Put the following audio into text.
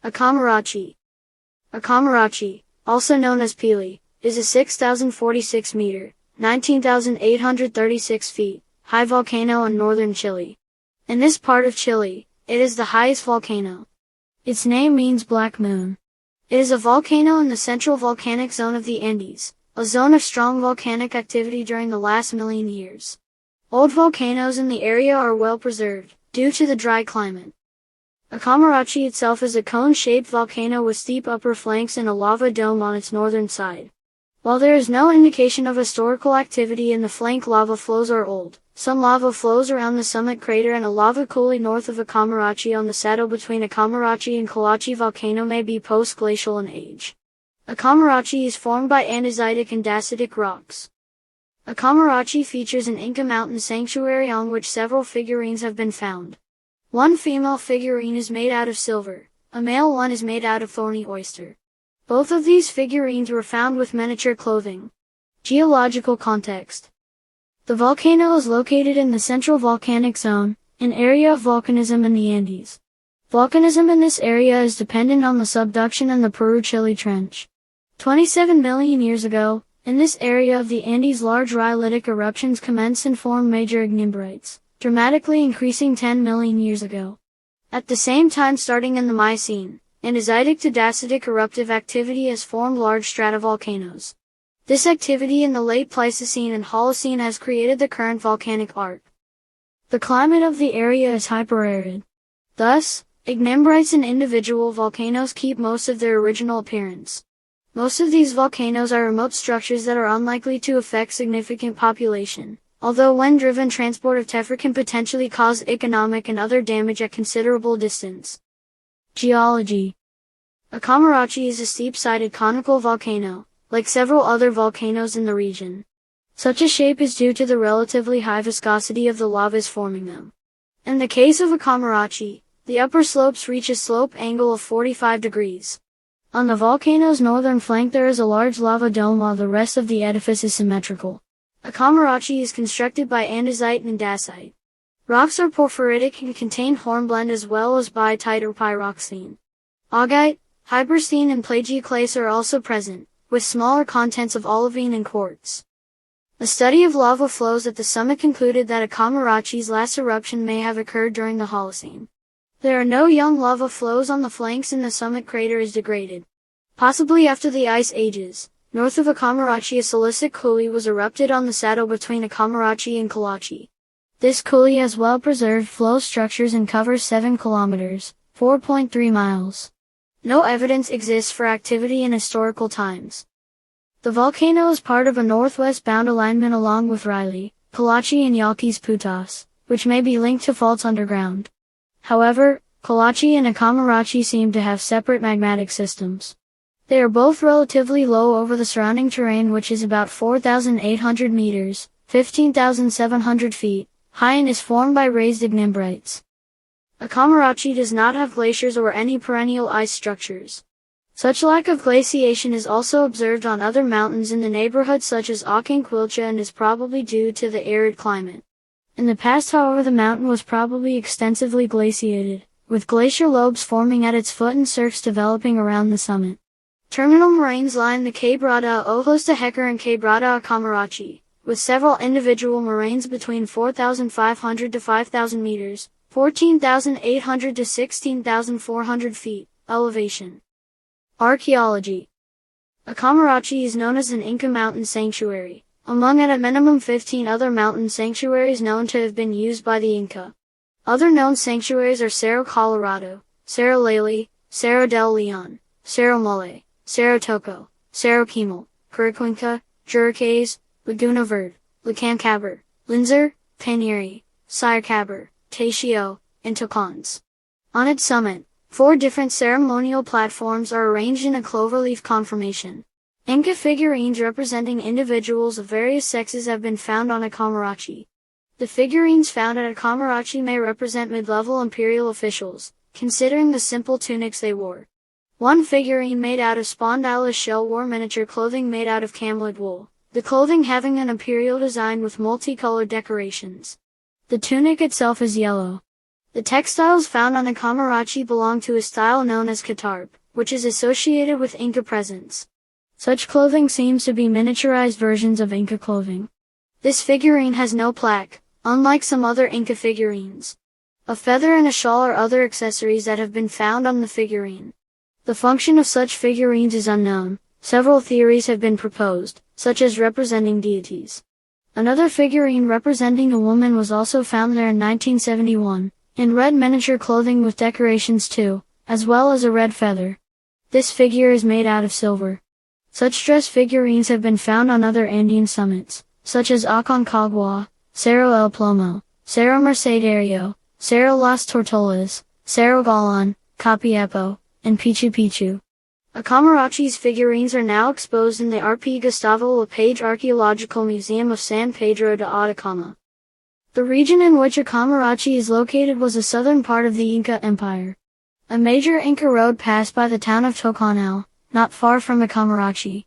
Acamarachi. Acamarachi, also known as Pili, is a 6,046 meter, 19,836 feet, high volcano in northern Chile. In this part of Chile, it is the highest volcano. Its name means black moon. It is a volcano in the Central Volcanic Zone of the Andes, a zone of strong volcanic activity during the last million years. Old volcanoes in the area are well preserved, due to the dry climate. Acamarachi itself is a cone-shaped volcano with steep upper flanks and a lava dome on its northern side. While there is no indication of historical activity in the flank, lava flows are old. Some lava flows around the summit crater and a lava coulee north of Acamarachi on the saddle between Acamarachi and Kalachi volcano may be post-glacial in age. Acamarachi is formed by andesitic and dacitic rocks. Acamarachi features an Inca mountain sanctuary on which several figurines have been found. One female figurine is made out of silver, a male one is made out of thorny oyster. Both of these figurines were found with miniature clothing. Geological context. The volcano is located in the Central Volcanic Zone, an area of volcanism in the Andes. Volcanism in this area is dependent on the subduction in the Peru-Chile Trench. 27 million years ago, in this area of the Andes large rhyolitic eruptions commenced and formed major ignimbrites, dramatically increasing 10 million years ago. At the same time, starting in the Miocene, andesitic to dacitic eruptive activity has formed large stratovolcanoes. This activity in the late Pleistocene and Holocene has created the current volcanic arc. The climate of the area is hyperarid. Thus, ignimbrites in individual volcanoes keep most of their original appearance. Most of these volcanoes are remote structures that are unlikely to affect significant population, although when driven transport of tephra can potentially cause economic and other damage at considerable distance. Geology. Acamarachi is a steep-sided conical volcano, like several other volcanoes in the region. Such a shape is due to the relatively high viscosity of the lavas forming them. In the case of Acamarachi, the upper slopes reach a slope angle of 45 degrees. On the volcano's northern flank there is a large lava dome while the rest of the edifice is symmetrical. Acamarachi is constructed by andesite and dacite. Rocks are porphyritic and contain hornblende as well as biotite or pyroxene. Augite, hypersthene and plagioclase are also present, with smaller contents of olivine and quartz. A study of lava flows at the summit concluded that Acamarachi's last eruption may have occurred during the Holocene. There are no young lava flows on the flanks and the summit crater is degraded. Possibly after the ice ages, north of Acamarachi a silicic coulee was erupted on the saddle between Acamarachi and Kalachi. This coulee has well-preserved flow structures and covers 7 kilometers, 4.3 miles. No evidence exists for activity in historical times. The volcano is part of a northwest-bound alignment along with Riley, Kalachi and Yalquis Putas, which may be linked to faults underground. However, Kalachi and Acamarachi seem to have separate magmatic systems. They are both relatively low over the surrounding terrain, which is about 4,800 meters, 15,700 feet, high and is formed by raised ignimbrites. Acamarachi does not have glaciers or any perennial ice structures. Such lack of glaciation is also observed on other mountains in the neighborhood such as Acanquilcha and is probably due to the arid climate. In the past, however, the mountain was probably extensively glaciated, with glacier lobes forming at its foot and cirques developing around the summit. Terminal moraines line the Quebrada Ojos de Hecker and Quebrada Acamarachi, with several individual moraines between 4,500 to 5,000 meters, 14,800 to 16,400 feet, elevation. Archaeology. Acamarachi is known as an Inca mountain sanctuary, among at a minimum 15 other mountain sanctuaries known to have been used by the Inca. Other known sanctuaries are Cerro Colorado, Cerro Lely, Cerro del Leon, Cerro Mole, Cerro Toco, Cerro Quimal, Curiquinca, Juriques, Laguna Verde, Lacancaber, Linzer, Paniri, Sirecaber, Taishio, and Tocons. On its summit, 4 different ceremonial platforms are arranged in a cloverleaf conformation. Inca figurines representing individuals of various sexes have been found on Acamarachi. The figurines found at Acamarachi may represent mid-level imperial officials, considering the simple tunics they wore. One figurine made out of spondylus shell wore miniature clothing made out of camelid wool, the clothing having an imperial design with multicolored decorations. The tunic itself is yellow. The textiles found on Acamarachi belong to a style known as catarp, which is associated with Inca presence. Such clothing seems to be miniaturized versions of Inca clothing. This figurine has no plaque, unlike some other Inca figurines. A feather and a shawl are other accessories that have been found on the figurine. The function of such figurines is unknown. Several theories have been proposed, such as representing deities. Another figurine representing a woman was also found there in 1971, in red miniature clothing with decorations too, as well as a red feather. This figure is made out of silver. Such dress figurines have been found on other Andean summits, such as Aconcagua, Cerro El Plomo, Cerro Mercedario, Cerro Las Tortolas, Cerro Galán, Copiapo, and Pichu Picchu. Acamarachi's figurines are now exposed in the RP Gustavo Lepage Archaeological Museum of San Pedro de Atacama. The region in which Acamarachi is located was a southern part of the Inca Empire. A major Inca road passed by the town of Toconao, not far from Acamarachi.